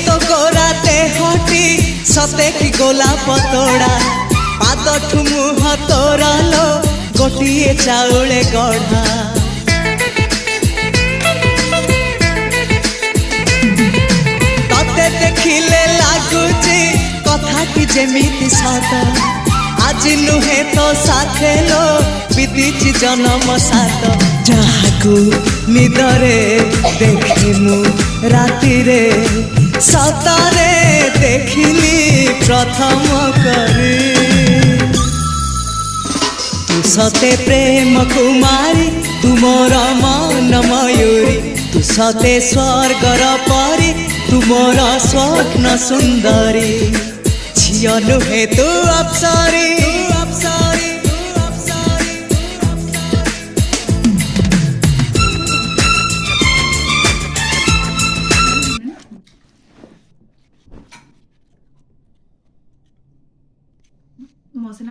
तो गोराते हटी सते कि गोलाप तोड़ा पादठु मुह तोरा लो गोटिए चाउले गढ़ा तते देखिले लागुची कथाटी जेमिति सत आज नुहे तो साथे लो बीतीची जन्म सात जहाकू निदरे देखिमु राति रे सतरे देखिली प्रथम करी तू सते प्रेम कुमारी तू मोर मन मयूरी तू सते स्वर्गर परी तू मोर स्वप्न सुंदरी झियो नुहे तू अप्सरी मसिना